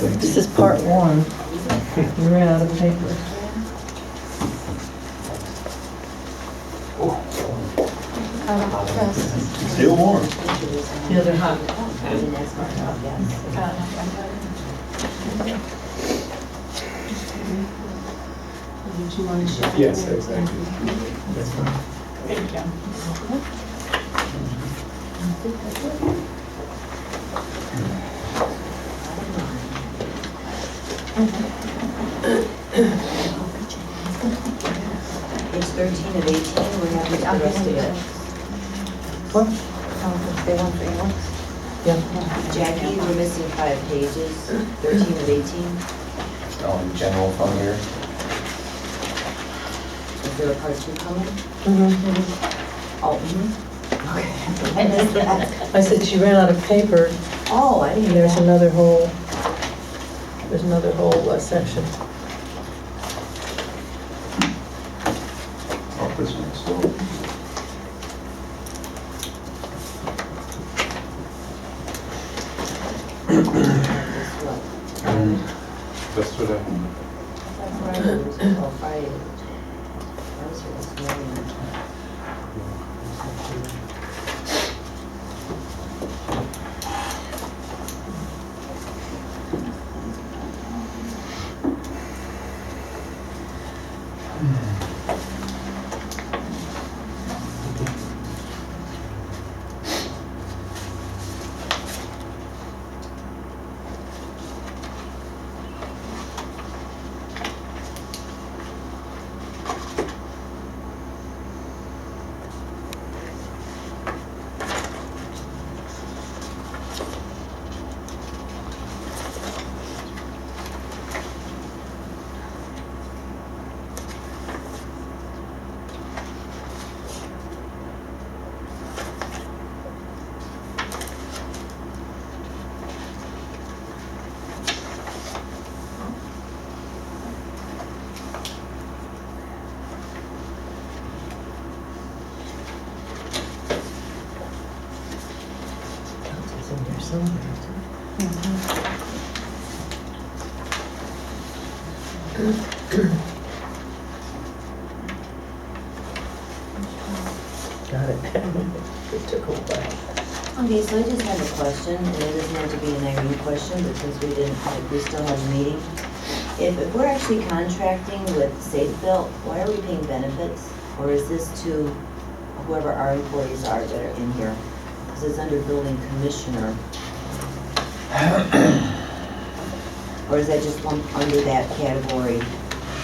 This is part one. We ran out of paper. Still warm. The other hot. Did you want to share? Yes, exactly. That's fine. Thank you. Page 13 of 18, we're happy to the rest of it. What? They want three more? Yeah. Jackie, we're missing 5 pages, 13 of 18. Oh, in general fund here. Is there a part 2 coming? Mhm. Oh, okay. I missed that. I said she ran out of paper, Oh, I didn't and hear there's that. another whole section. Oh, this one's slow. Yesterday. Oh, Friday. I was here this morning. It's in there somewhere. Got it. It took a while. Okay, so I just have a question, and it doesn't have to be an IRU question, but since we didn't, we still have a meeting. If we're actually contracting with Safe Built, why are we paying benefits? Or is this to whoever our employees are that are in here? Because it's under building commissioner. Or is that just one under that category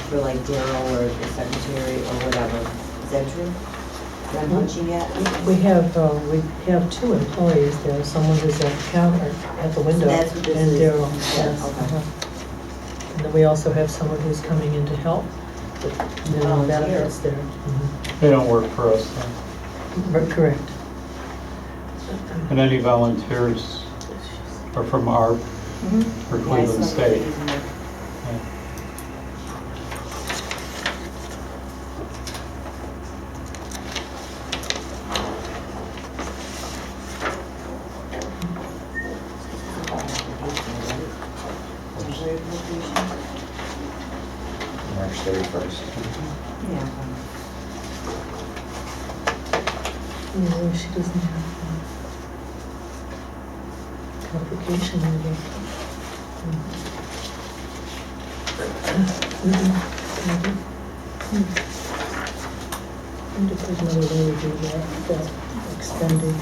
for like Daryl or the secretary or whatever? Is that true? Am I punching yet? We have 2 employees there, someone who's at the counter, at the window. That's what this And is. Daryl, yes. Okay. And then we also have someone who's coming in to help with minimum Volunteer. benefits there. Mhm. They don't work for us, though. But correct. And any volunteers are from ARP Mm-hmm. or Cleveland State. Yeah. March 31st. Yeah. No, she doesn't have application maybe. I wonder if there's another way to do that extended.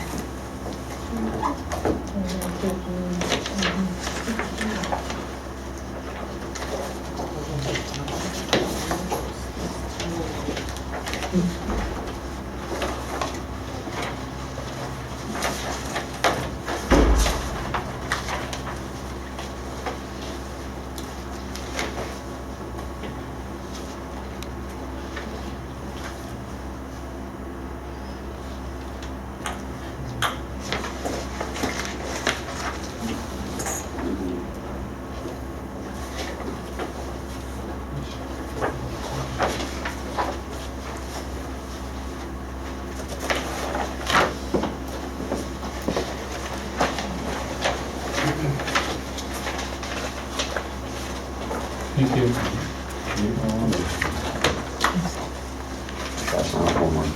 Thank you. That's not homework.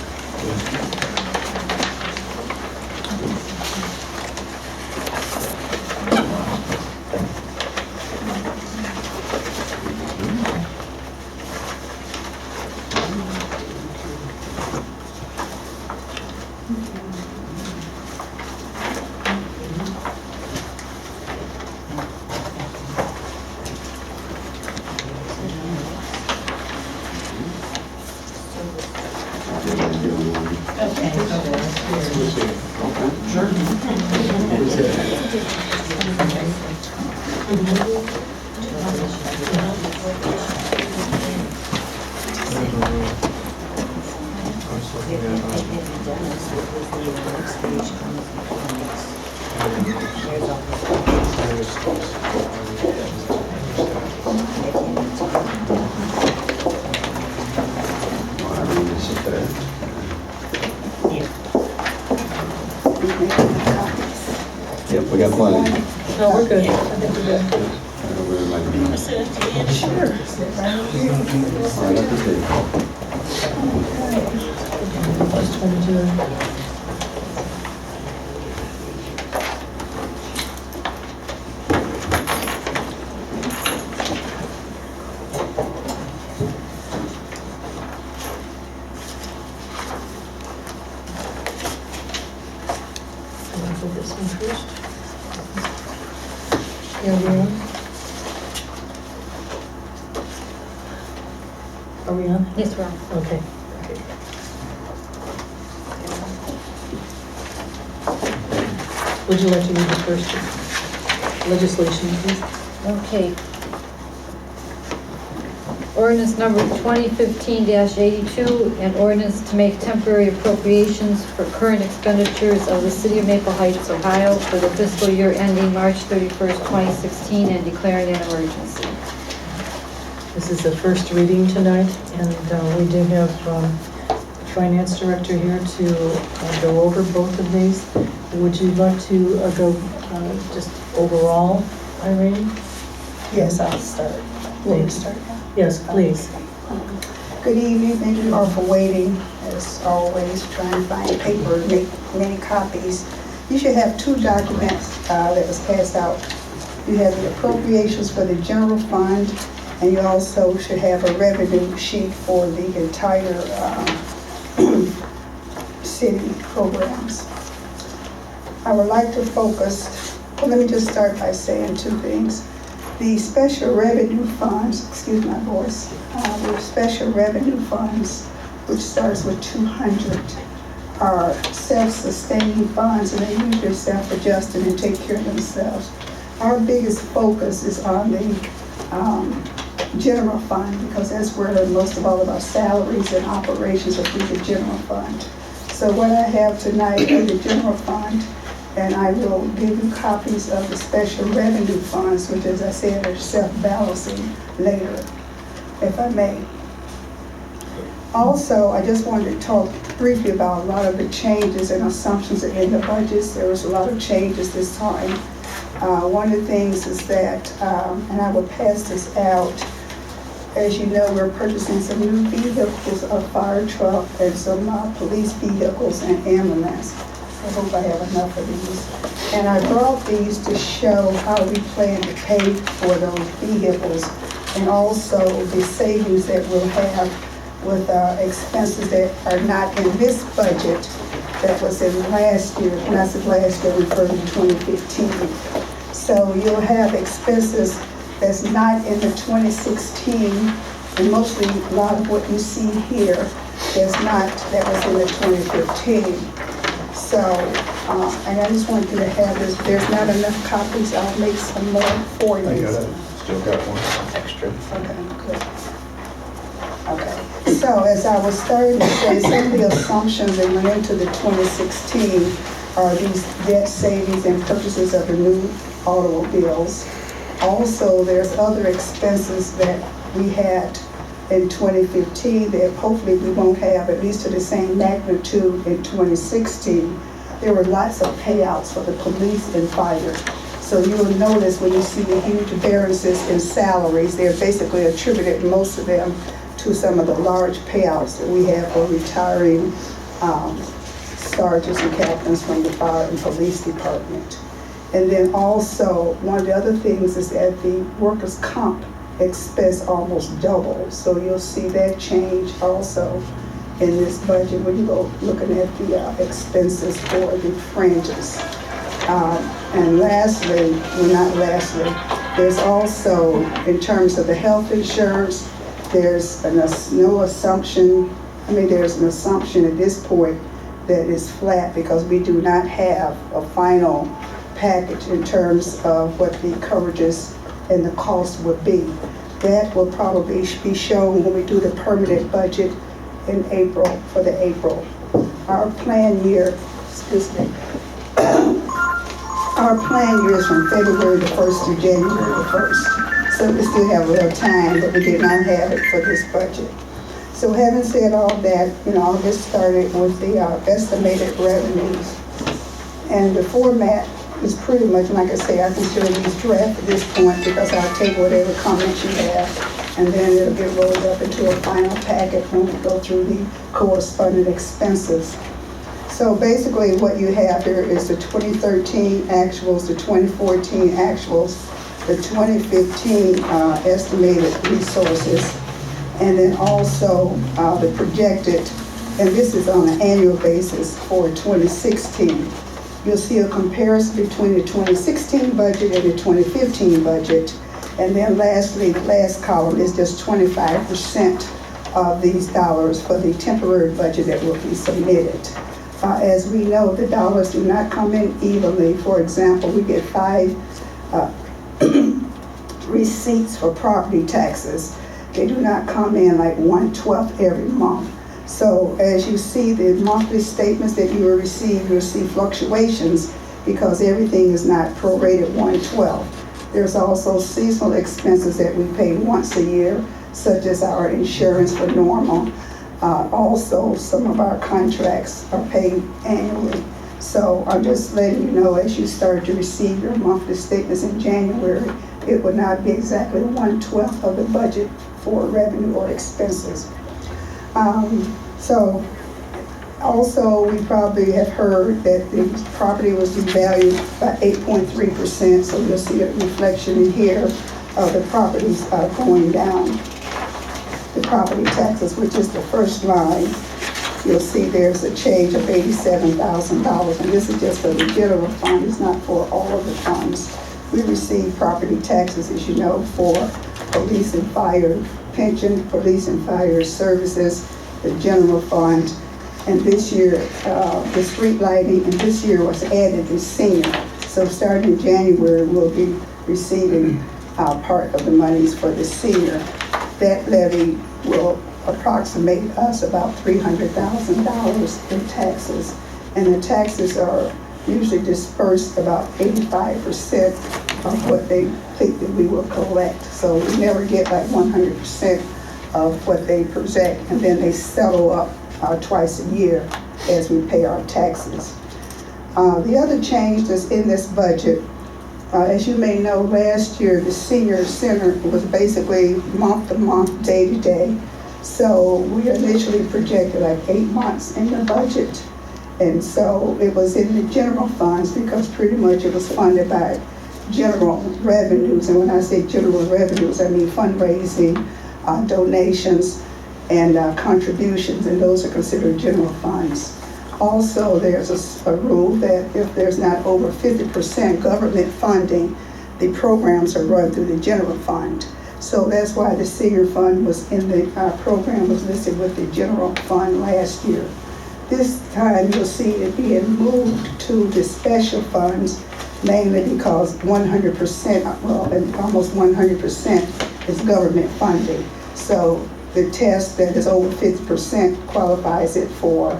I mean, it's just there. Yep, we got plenty. No, we're good. I think we're good. Where might be. Right at the table. Plus 22. I'll do this one first. Yeah, we on? Are we on? Yes, we're on. Okay. Would you like to read the first legislation, please? Okay. Ordinance number 2015-82, an ordinance to make temporary appropriations for current expenditures of the City of Maple Heights, Ohio for the fiscal year ending March 31st, 2016, and declaring an emergency. This is the first reading tonight, and we do have the Finance Director here to go over both of these. Would you like to go just overall, Irene? Yes, I'll start. Will you start now? Yes, please. Good evening, thank you all for waiting. As always, trying to find paper, make many copies. You should have two documents that was passed out. You have the appropriations for the general fund, and you also should have a revenue sheet for the entire city programs. I would like to focus, well, let me just start by saying two things. The special revenue funds, excuse my voice, the special revenue funds, which starts with 200, are self-sustaining funds, and they usually self-adjusting and take care of themselves. Our biggest focus is on the general fund, because that's where most of all of our salaries and operations are through the general fund. So what I have tonight is the general fund, and I will give you copies of the special revenue funds, which, as I said, are self-balancing later, if I may. Also, I just wanted to talk briefly about a lot of the changes and assumptions in the budgets. There was a lot of changes this time. One of the things is that, and I will pass this out, as you know, we're purchasing some new vehicles, a fire truck and some police vehicles and ambulance. I hope I have enough of these. And I brought these to show how we plan to pay for those vehicles, and also the savings that we'll have with expenses that are not in this budget that was in last year. When I said last year, referring to 2015. So you'll have expenses that's not in the 2016, and mostly a lot of what you see here is not, that was in the 2015. So, and I just want you to have this. There's not enough copies. I'll make some more for you. I got it. Still got one extra. Okay, good. Okay. So as I was starting to say, some of the assumptions that went into the 2016 are these debt savings and purchases of the new automobiles. Also, there's other expenses that we had in 2015 that hopefully we won't have, at least to the same magnitude in 2016. There were lots of payouts for the police and fire. So you will notice when you see the huge variances in salaries, they're basically attributed, most of them, to some of the large payouts that we have for retiring sergeants and captains from the fire and police department. And then also, one of the other things is that the workers' comp expense almost doubled. So you'll see that change also in this budget when you go looking at the expenses for the fringes. And lastly, well not lastly, there's also, in terms of the health insurance, there's no assumption, there's an assumption at this point that is flat because we do not have a final package in terms of what the coverages and the cost would be. That will probably be shown when we do the permanent budget in April, for the April. Our plan year, excuse me, our plan year is from February the 1st to January the 1st. So we still have a little time, but we did not have it for this budget. So having said all that, I'll get started with the estimated revenues. And the format is pretty much, like I say, I consider these draft at this point because I'll take whatever comments you have and then it'll get rolled up into a final packet when we go through the corresponding expenses. So basically what you have here is the 2013 actuals, the 2014 actuals, the 2015 estimated resources, and then also the projected, and this is on an annual basis for 2016. You'll see a comparison between the 2016 budget and the 2015 budget. And then lastly, the last column is just 25% of these dollars for the temporary budget that will be submitted. As we know, the dollars do not come in evenly. For example, we get 5 receipts for property taxes. They do not come in like 1/12 every month. So as you see the monthly statements that you will receive, you'll see fluctuations because everything is not prorated 1/12. There's also seasonal expenses that we pay once a year, such as our insurance for normal. Also, some of our contracts are paid annually. So I'm just letting you know, as you start to receive your monthly statements in January, it will not be exactly 1/12 of the budget for revenue or expenses. So also we probably have heard that the property was devalued by 8.3%, so you'll see a reflection in here of the properties going down. The property taxes, which is the first line, you'll see there's a change of $87,000, and this is just for the general fund, it's not for all of the funds. We receive property taxes, as you know, for police and fire pension, police and fire services, the general fund, and this year, the street lighting, and this year was added the senior. So starting in January, we'll be receiving part of the monies for the senior. That levy will approximate us about $300,000 in taxes, and the taxes are usually dispersed about 85% of what they think that we will collect. So we never get like 100% of what they project, and then they settle up twice a year as we pay our taxes. The other change that's in this budget, as you may know, last year the senior center was basically month to month, day to day. So we initially projected like 8 months in the budget. And so it was in the general funds because pretty much it was funded by general revenues. And when I say general revenues, I mean fundraising, donations, and contributions, and those are considered general funds. Also, there's a rule that if there's not over 50% government funding, the programs are run through the general fund. So that's why the senior fund was in the program was listed with the general fund last year. This time you'll see it being moved to the special funds, mainly because 100%, well, and almost 100% is government funding. So the test that is over 50% qualifies it for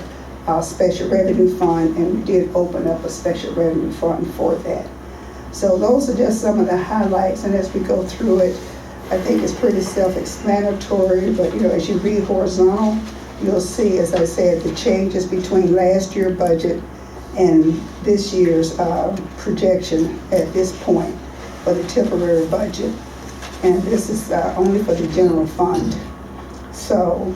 a special revenue fund, and we did open up a special revenue fund for that. So those are just some of the highlights, and as we go through it, I think it's pretty self-explanatory, but as you read horizontal, you'll see, as I said, the changes between last year's budget and this year's projection at this point for the temporary budget. And this is only for the general fund. So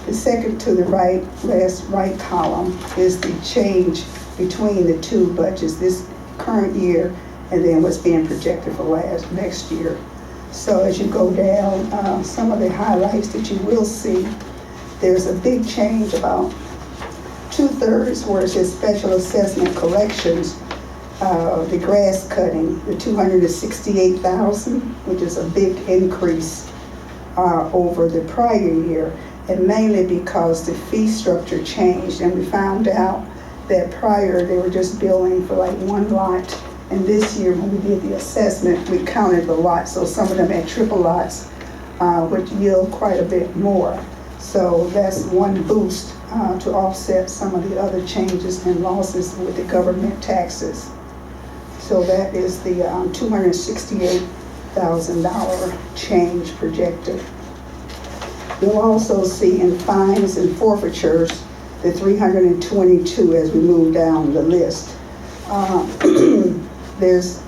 the second to the right, last right column is the change between the two budgets, this current year and then what's being projected for next year. So as you go down, some of the highlights that you will see, there's a big change, about 2/3 where it says special assessment collections, the grass cutting, the 268,000, which is a big increase over the prior year, and mainly because the fee structure changed, and we found out that prior they were just billing for like one lot, and this year when we did the assessment, we counted the lots, so some of them had triple lots, which yield quite a bit more. So that's one boost to offset some of the other changes and losses with the government taxes. So that is the $268,000 change projected. You'll also see in fines and forfeitures the 322 as we move down the list. There's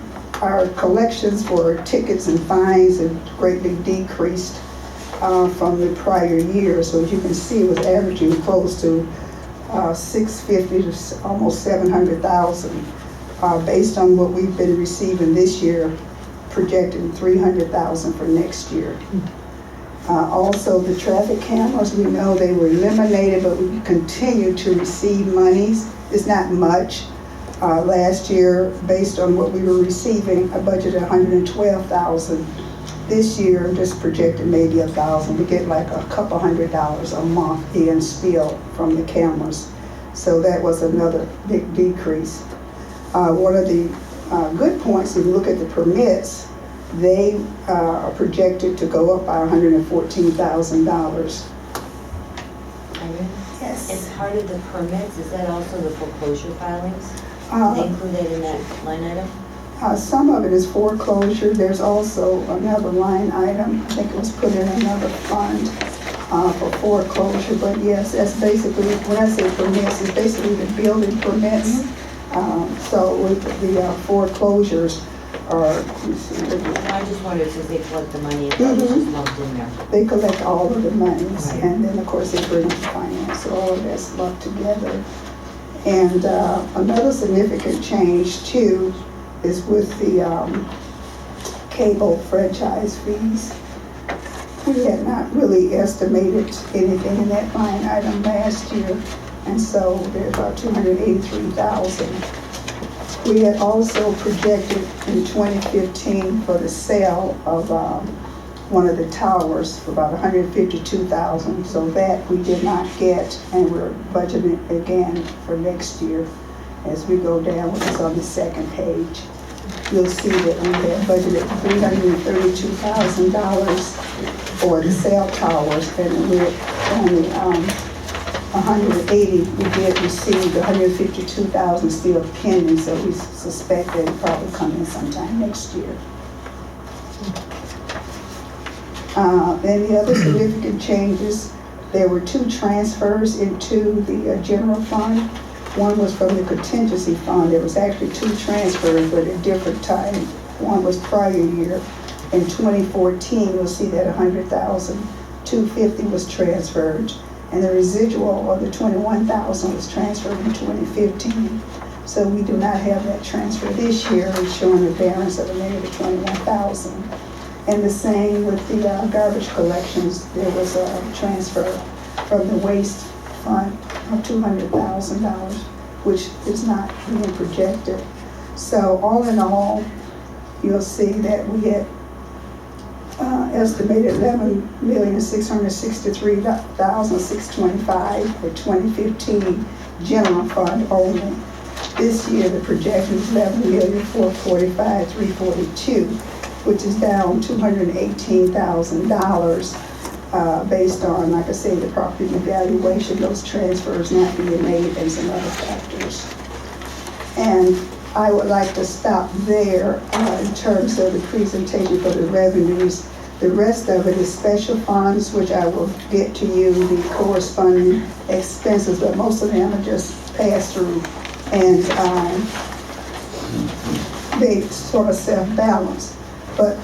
our collections for tickets and fines have greatly decreased from the prior year. So as you can see, it was averaging close to 650 to almost 700,000. Based on what we've been receiving this year, projecting 300,000 for next year. Also, the traffic cameras, we know they were eliminated, but we continue to receive monies. It's not much. Last year, based on what we were receiving, I budgeted 112,000. This year, just projected maybe 1,000. We get like a couple $100 a month in still from the cameras. So that was another big decrease. One of the good points, if you look at the permits, they are projected to go up by $114,000. Yes. As part of the permits, is that also the foreclosure filings? They include that in that line item? Some of it is foreclosure. There's also another line item, I think it was put in another fund for foreclosure. But yes, that's basically, when I say permits, it's basically the building permits. So with the foreclosures are, I just wondered, since they collect the money, if that was just lumped in there. they collect all of the monies, Right. and then of course they bring it to finance, so all of that's lumped together. And another significant change too is with the cable franchise fees. We had not really estimated anything in that line item last year, and so there's about 283,000. We had also projected in 2015 for the sale of one of the towers for about 152,000. So that we did not get, and we're budgeting again for next year. As we go down, which is on the second page, you'll see that we had budgeted $332,000 for the cell towers, and we're only 180. We did receive 152,000 still pending, so we suspect that it'll probably come in sometime next year. Then the other significant changes, there were 2 transfers into the general fund. One was from the contingency fund. There was actually 2 transfers, but at different time. One was prior year. In 2014, you'll see that 100,000, 250 was transferred, and the residual of the 21,000 was transferred in 2015. So we do not have that transfer this year. It's showing a balance of a negative 21,000. And the same with the garbage collections. There was a transfer from the waste fund of $200,000, which is not being projected. So all in all, you'll see that we had estimated $11,663,625 for 2015 general fund only. This year, the projection is $11,445,342, which is down $218,000 based on, like I say, the property evaluation, those transfers not being made, and some other factors. And I would like to stop there in terms of the presentation for the revenues. The rest of it is special funds, which I will get to you, the corresponding expenses, but most of them are just pass-through And they sort of self-balance. But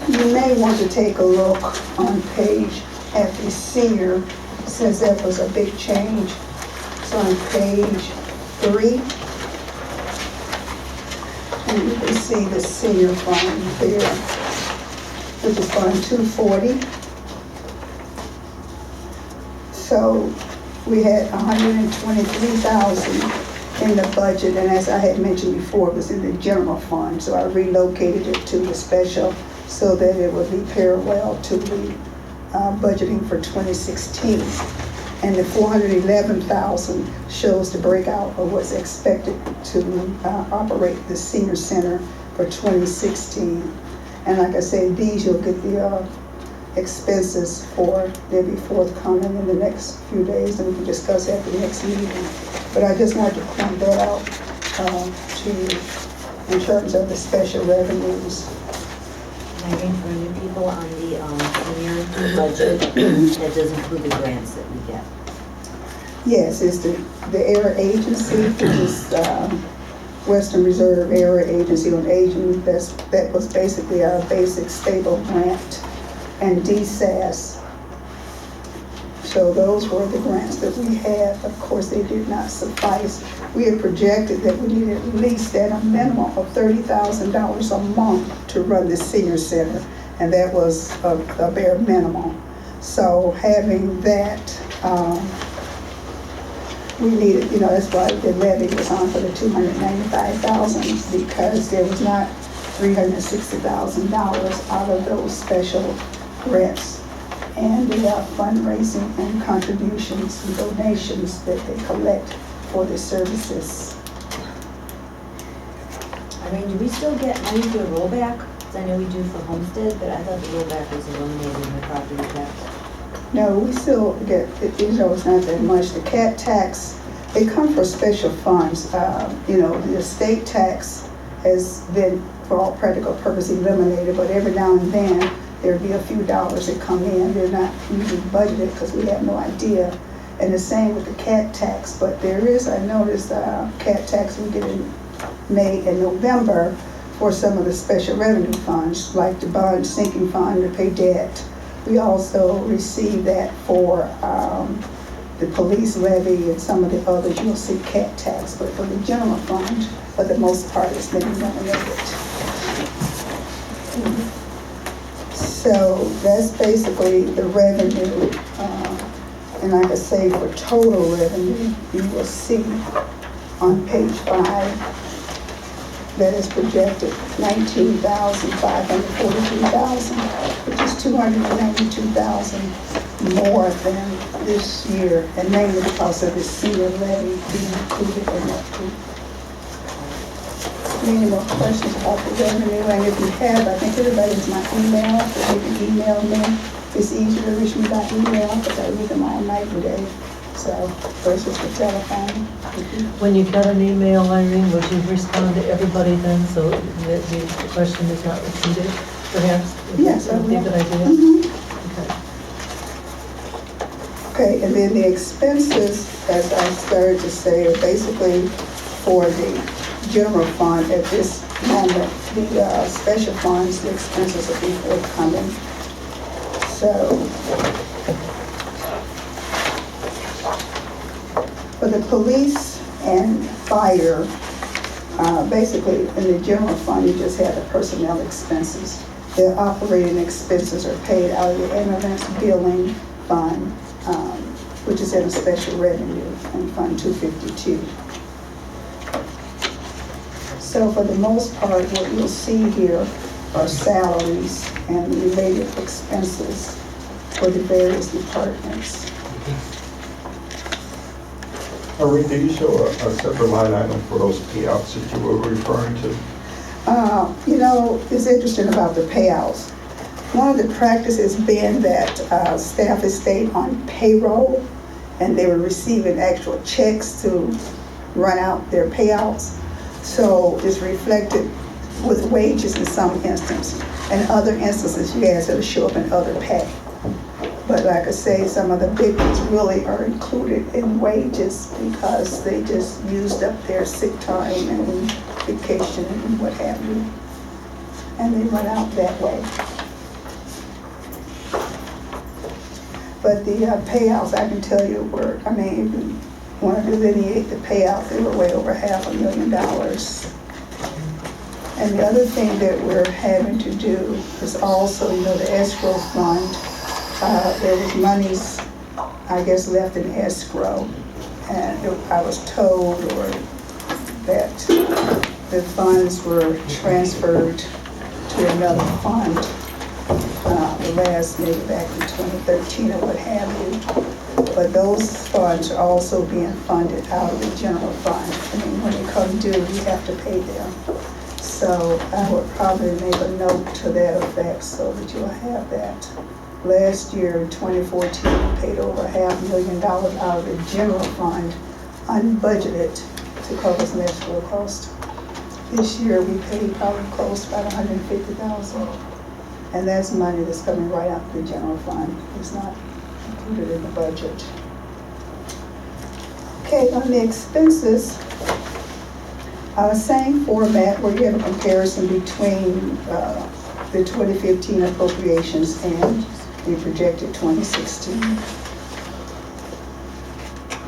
you may want to take a look on page at the senior, since that was a big change. It's on page 3. And you can see the senior fund there, which is Fund 240. So we had 123,000 in the budget, and as I had mentioned before, it was in the general fund. So I relocated it to the special so that it would be parallel to the budgeting for 2016. And the 411,000 shows the breakout of what's expected to operate the senior center for 2016. And like I say, these you'll get the expenses for. They'll be forthcoming in the next few days, and we can discuss at the next meeting. But I just wanted to point that out in terms of the special revenues. Irene, for new people on the senior budget, that does include the grants that we get. Yes, it's the Air Agency, which is Western Reserve Air Agency on Aging. That was basically our basic stable grant, and DSAS. So those were the grants that we had. Of course, they did not suffice. We had projected that we needed at least at a minimum of $30,000 a month to run the senior center, and that was a bare minimum. So having that, we needed, that's why the levy was on for the $295,000, because there was not $360,000 out of those special grants. And we have fundraising and contributions and donations that they collect for the services. Irene, do we still get money for rollback? Because I know we do for homestead, but I thought the rollback was eliminated in the property tax. No, we still get, it's not that much. The cat tax, they come for special funds. The estate tax has been, for all practical purposes, eliminated, but every now and then, there'll be a few dollars that come in. They're not usually budgeted because we have no idea. And the same with the cat tax, but there is, I noticed, cat tax we get in May and November for some of the special revenue funds, like the bond sinking fund to pay debt. We also receive that for the police levy and some of the others. You'll see cat tax, but for the general fund, for the most part, it's been eliminated. So that's basically the revenue. And like I say, for total revenue, you will see on page 5 that is projected $19,542,000, which is $292,000 more than this year, and mainly because of the senior levy being included in that group. Any more questions about the revenue? And if you have, I think everybody has my email, so you can email me. It's easier to reach me by email because I read them all night and day. So versus the telephone. When you get an email, Irene, would you respond to everybody then, so that the question is not repeated, perhaps? Yes, I Would be a will. good idea? Mhm. Okay. Okay, and then the expenses, as I started to say, are basically for the general fund at this moment. The special funds, the expenses will be forthcoming. So, for the police and fire, basically in the general fund, you just have the personnel expenses. The operating expenses are paid out of the ambulance billing fund, which is in a special revenue in Fund 252. So for the most part, what you'll see here are salaries and related expenses for the various departments. Irene, did you show a separate line item for those payouts that you were referring to? It's interesting about the payouts. One of the practices been that staff has stayed on payroll and they were receiving actual checks to run out their payouts. So it's reflected with wages in some instances. In other instances, you guys, it'll show up in other pay. But like I say, some of the big ones really are included in wages because they just used up their sick time and vacation and what have you. And they went out that way. But the payouts, I can tell you were, I mean, if you want to delineate the payouts, they were way over $500,000. And the other thing that we're having to do is also, you know, the escrow fund, there was monies, I guess, left in escrow. And I was told that the funds were transferred to another fund, the last, maybe back in 2013 or what have you. But those funds are also being funded out of the general fund. I mean, when they come due, we have to pay them. So I would probably make a note to that effect so that you'll have that. Last year, in 2014, we paid over $500,000 out of the general fund, unbudgeted, to cover some escrow cost. This year, we paid probably close to about $150,000. And that's money that's coming right out of the general fund. It's not included in the budget. Okay, on the expenses, same format where you have a comparison between the 2015 appropriations and the projected 2016.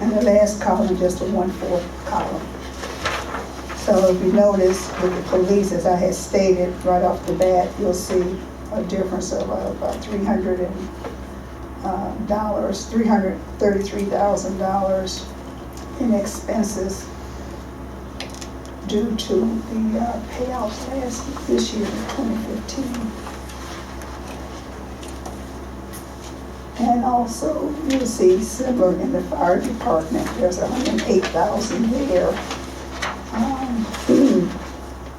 And the last column, just a 1/4 column. So if you notice with the police, as I had stated right off the bat, you'll see a difference of about $333,000 in expenses due to the payouts this year, 2015. And also, you'll see similar in the fire department, there's $108,000 there.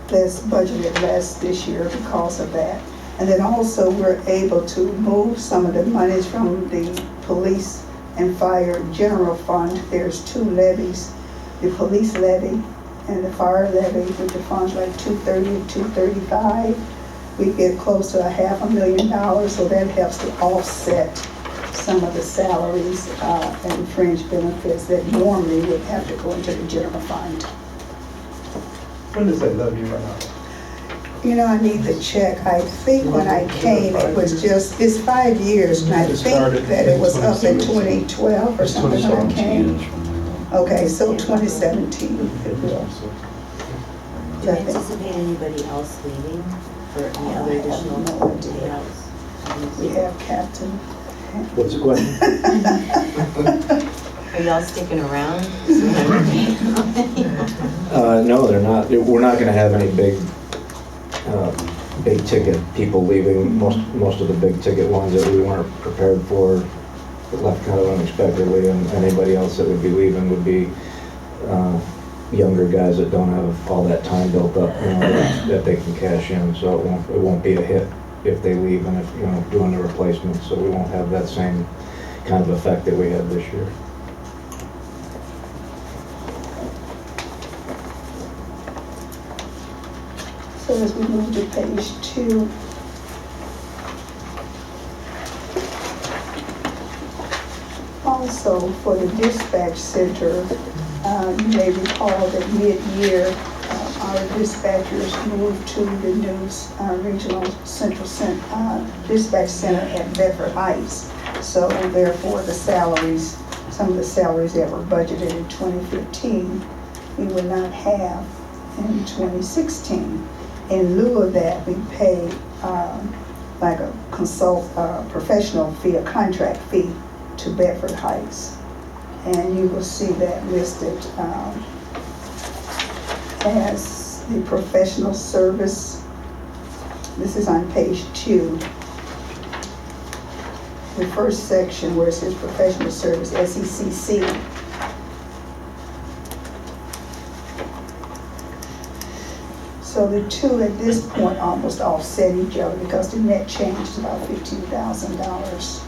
That's budgeted less this year because of that. And then also we're able to move some of the monies from the police and fire general fund. There's two levies, the police levy and the fire levy, which are funds like 230 and 235. We get close to $500,000, so that helps to offset some of the salaries and fringe benefits that normally would have to go into the general fund. When does that levy run out? You know, I need to check. I think when I came, it was just, it's 5 years, and I think that it was up in 2012 or something when I came. Okay, so 2017 it will. Do you anticipate anybody else leaving for any other additional payouts? We have Captain. What's the question? Are y'all sticking around? No, they're not. We're not gonna have any big ticket people leaving. Most of the big ticket ones that we weren't prepared for left kind of unexpectedly, and anybody else that would be leaving would be younger guys that don't have all that time built up, you know, that they can cash in. So it won't be a hit if they leave and if, you know, doing the replacement. So we won't have that same kind of effect that we had this year. So as we move to page 2, also for the dispatch center, you may recall that mid-year, our dispatchers moved to the new regional central dispatch center at Bedford Heights. So therefore the salaries, some of the salaries that were budgeted in 2015, we would not have in 2016. In lieu of that, we pay like a professional fee, a contract fee to Bedford Heights. And you will see that listed as the professional service. This is on page 2. The first section where it says professional service, SECC. So the two at this point almost offset each other because the net change is about $15,000.